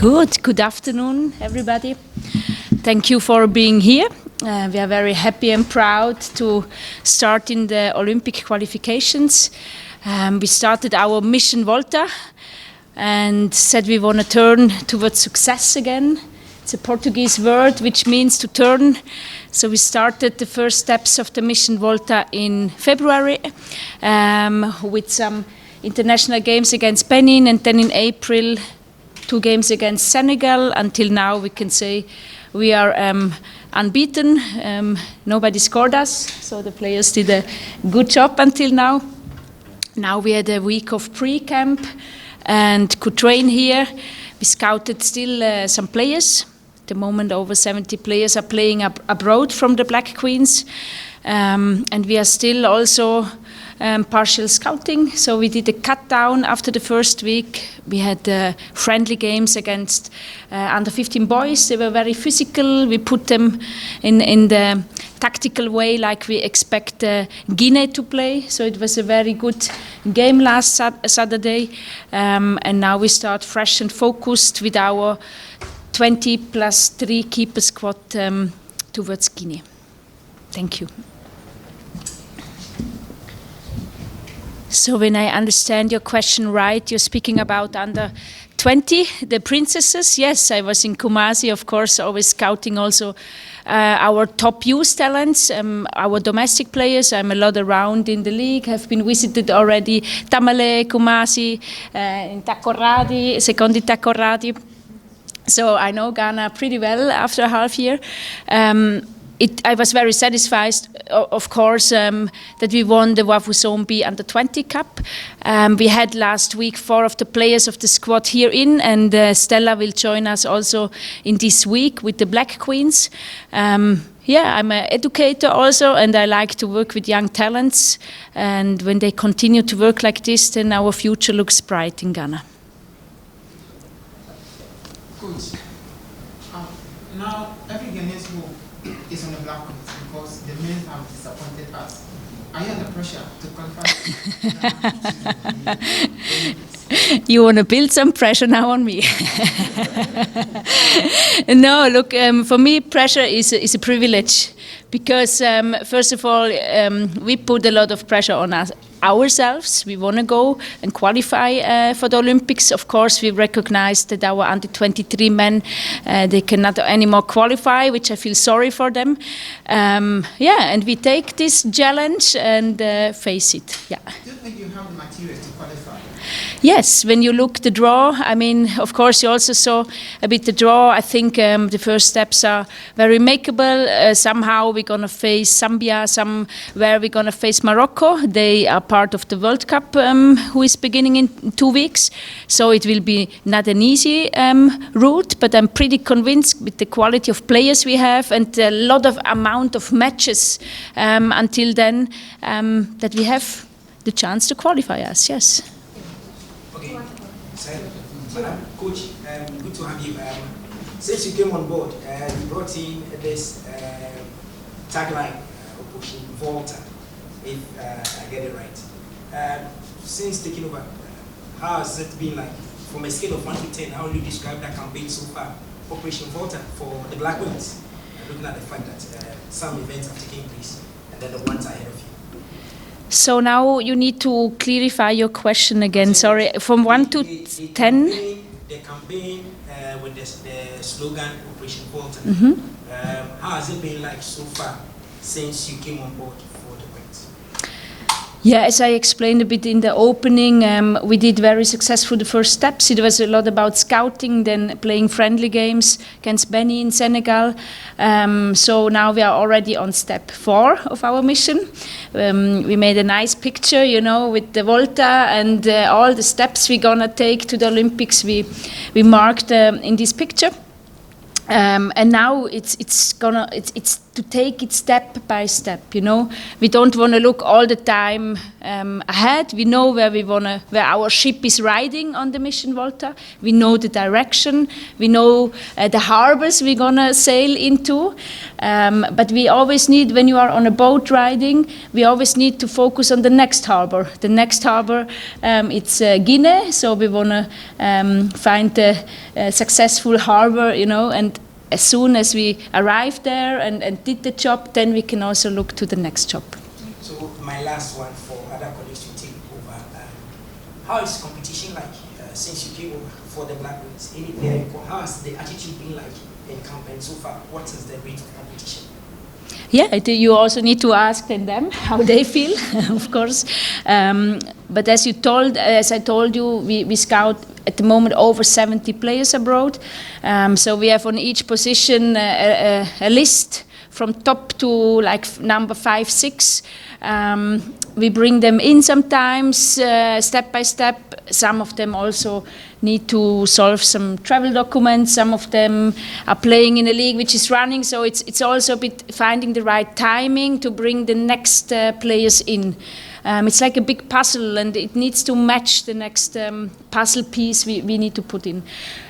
Good afternoon, everybody. Thank you for being here. We are very happy and proud to start in the Olympic qualifications. We started our mission Volta and said we want to turn towards success again. It's a Portuguese word which means to turn. So we started the first steps of the mission Volta in February with some international games against Benin, and then in April 2 games against Senegal. Until now we can say we are unbeaten. Nobody scored us, so the players did a good job until now. Now we had a week of pre-camp and could train here. We scouted still some players. At the moment over 70 players are playing abroad from the Black Queens. And we are still also partial scouting, so we did a cut down after the first week. We had friendly games against under 15 boys. They were very physical. We put them in the tactical way like we expect Guinea to play. So it was a very good game last Saturday. And now we start fresh and focused with our 20+3 keeper squad towards Guinea. Thank you. So when I understand your question right, you're speaking about under 20, the princesses. Yes, I was in Kumasi, of course, always scouting also our top youth talents, our domestic players. I'm a lot around in the league, have been visited already Tamale, Kumasi, in Takoradi, Sekondi Takoradi. So I know Ghana pretty well after a half year. I was very satisfied, of course, that we won the Wafusombi Under 20 Cup. We had last week 4 of the players of the squad here in, and Stella will join us also in this week with the Black Queens. Yeah, I'm an educator also, and I like to work with young talents. And when they continue to work like this, then our future looks bright in Ghana. Coach, now every Ghanaian school is on the Black Queens because the men have disappointed us. Are you under pressure to qualify? You want to build some pressure now on me? No, look, for me, pressure is a privilege because, first of all, we put a lot of pressure on ourselves. We want to go and qualify for the Olympics. Of course, we recognize that our under 23 men, they cannot anymore qualify, which I feel sorry for them. Yeah, and we take this challenge and face it. Yeah. Do you think you have the material to qualify? Yes, when you look the draw, I mean, of course, you also saw a bit the draw. I think the first steps are very makeable. Somehow we're going to face Zambia, somewhere we're going to face Morocco. They are part of the World Cup, who is beginning in 2 weeks. So it will be not an easy route, but I'm pretty convinced with the quality of players we have and a lot of amount of matches until then that we have the chance to qualify us, yes. Okay, so, Coach, good to have you. Since you came on board, you brought in this tagline, Operation Volta, if I get it right. Since taking over, how has it been like? From a scale of 1 to 10, how would you describe that campaign so far? Operation Volta for the Black Queens, looking at the fact that some events are taking place and then the ones ahead of you. So now you need to clarify your question again. Sorry, from 1 to 10? The campaign with the slogan Operation Volta. How has it been like so far since you came on board for the Queens? Yeah, as I explained a bit in the opening, we did very successful the first steps. It was a lot about scouting, then playing friendly games against Benin, Senegal. So now we are already on step 4 of our mission. We made a nice picture, you know, with the Volta and all the steps we're gonna take to the Olympics. We marked in this picture. And now it's to take it step by step, you know. We don't want to look all the time ahead. We know where our ship is riding on the mission Volta. We know the direction. We know the harbors we're gonna sail into. But we always need, when you are on a boat riding, we always need to focus on the next harbor. The next harbor, it's Guinea, so we want to find a successful harbor, you know, and as soon as we arrive there and did the job, then we can also look to the next job. So my last one for other colleagues to take over. How is competition like since you came over for the Black Queens? Any player, how has the attitude been like in camp, and so far, what is the rate of competition? Yeah, you also need to ask them how they feel, of course. But as I told you, we scout at the moment over 70 players abroad. So we have on each position a list from top to like number 5, 6. We bring them in sometimes, step by step. Some of them also need to solve some travel documents. Some of them are playing in a league which is running. So it's also a bit finding the right timing to bring the next players in. It's like a big puzzle, and it needs to match the next puzzle piece we need to put in.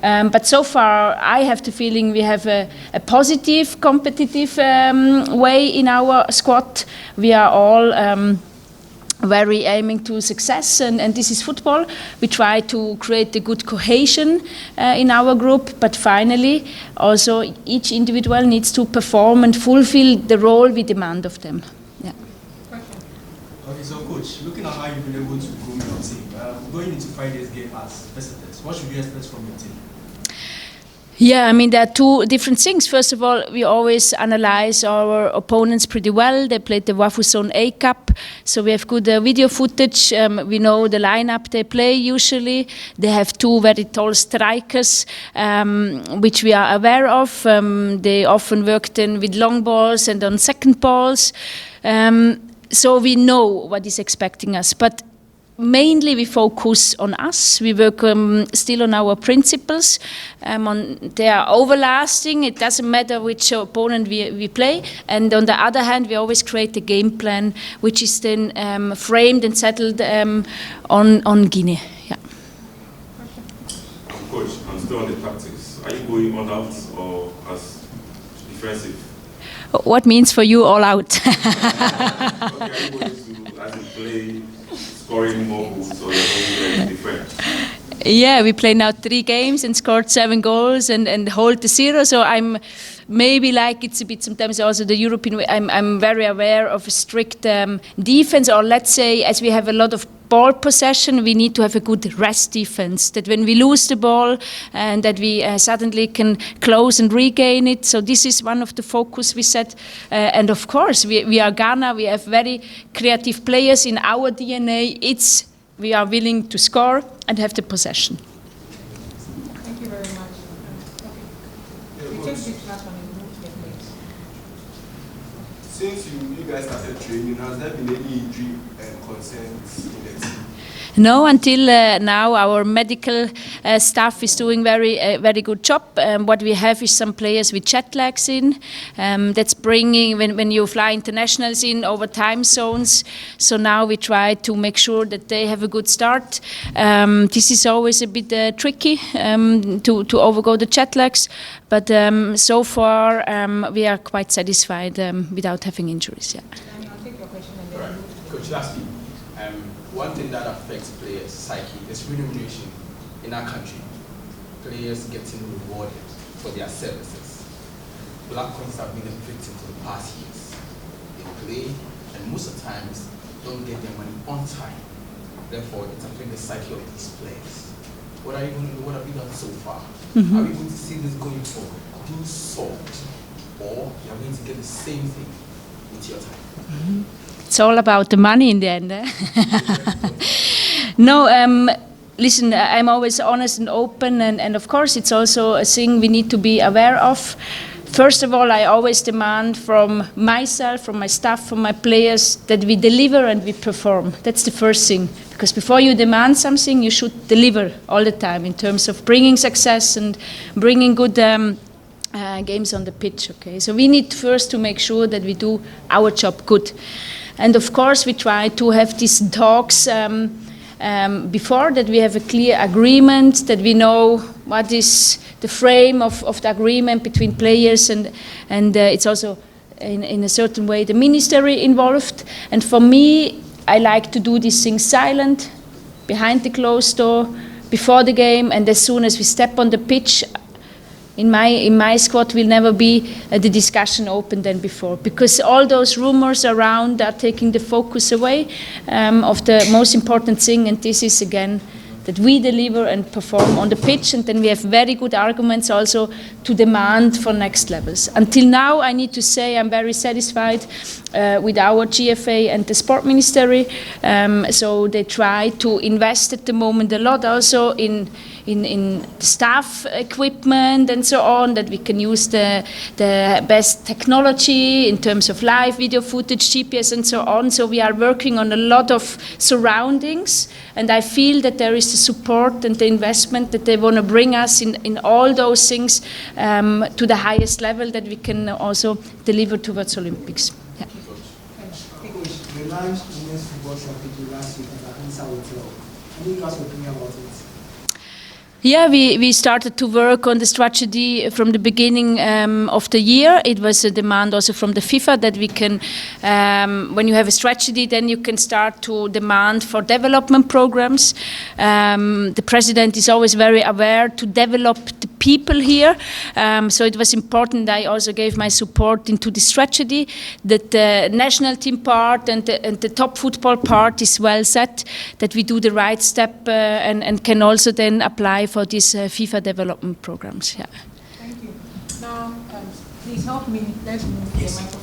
But so far, I have the feeling we have a positive, competitive way in our squad. We are all very aiming to success, and this is football. We try to create a good cohesion in our group, but finally, also each individual needs to perform and fulfill the role we demand of them. Yeah. Okay, so coach, looking at how you've been able to groom your team, going into Friday's game as visitors, what should we expect from your team? Yeah, I mean, there are two different things. First of all, we always analyze our opponents pretty well. They played the Wafuzone A Cup, so we have good video footage. We know the lineup they play usually. They have two very tall strikers, which we are aware of. They often work then with long balls and on second balls. So we know what is expecting us. But mainly we focus on us. We work still on our principles. They are overlasting. It doesn't matter which opponent we play. And on the other hand, we always create a game plan which is then framed and settled on Guinea. Yeah. Coach, I'm still on the tactics. Are you going all out or as defensive? What means for you all out? Okay, are you going to, as in play, scoring more goals, or you're going to defend? Yeah, we played now 3 games and scored 7 goals and hold the 0. So I'm maybe like it's a bit sometimes also the European way. I'm very aware of a strict defense, or let's say as we have a lot of ball possession, we need to have a good rest defense. That when we lose the ball and that we suddenly can close and regain it. So this is one of the focus we set. And of course, we are Ghana. We have very creative players in our DNA. We are willing to score and have the possession. Thank you very much. Okay. We take this last one and move to the place. Since you guys started training, has there been any injury concerns in the team? No, until now our medical staff is doing very good job. What we have is some players with jet lags in. That's bringing, when you fly internationals in over time zones. So now we try to make sure that they have a good start. This is always a bit tricky to overgo the jet lags. But so far we are quite satisfied without having injuries. Yeah. I'll take your question and then Right. Coach, lastly, one thing that affects players' psyche is remuneration in our country. Players getting rewarded for their services. Black Queens have been a victim for the past years. They play, and most of the times don't get their money on time. Therefore, it's affecting the psyche of these players. What are you going to do? What have you done so far? Mm-hmm. Are we going to see this going forward? Do salt, or you are going to get the same thing with your time? Mm-hmm. It's all about the money in the end. Eh? No, listen, I'm always honest and open, and of course it's also a thing we need to be aware of. First of all, I always demand from myself, from my staff, from my players, that we deliver and we perform. That's the first thing. Because before you demand something, you should deliver all the time in terms of bringing success and bringing good games on the pitch. Okay, so we need first to make sure that we do our job good. And of course, we try to have these talks before, that we have a clear agreement, that we know what is the frame of the agreement between players, and it's also in a certain way the ministry involved. And for me, I like to do these things silent, behind the closed door, before the game, and as soon as we step on the pitch, in my squad will never be the discussion open than before, because all those rumors around are taking the focus away of the most important thing, and this is again that we deliver and perform on the pitch, and then we have very good arguments also to demand for next levels. Until now, I need to say I'm very satisfied with our GFA and the sport ministry. So they try to invest at the moment a lot also in staff equipment and so on, that we can use the best technology in terms of live video footage, GPS and so on. So we are working on a lot of surroundings, and I feel that there is the support and the investment that they want to bring us in all those things to the highest level that we can also deliver towards Olympics. Yeah. Coach, the launched women's football strategy last week at the Hansa Hotel. Can you give us your opinion about it? Yeah, we started to work on the strategy from the beginning of the year. It was a demand also from the FIFA that we can, when you have a strategy, then you can start to demand for development programs. The president is always very aware to develop the people here. So it was important. I also gave my support into the strategy, that the national team part and the top football part is well set, that we do the right step and can also then apply for these FIFA development programs. Yeah. Thank you. Now, please help me. Let's move the microphone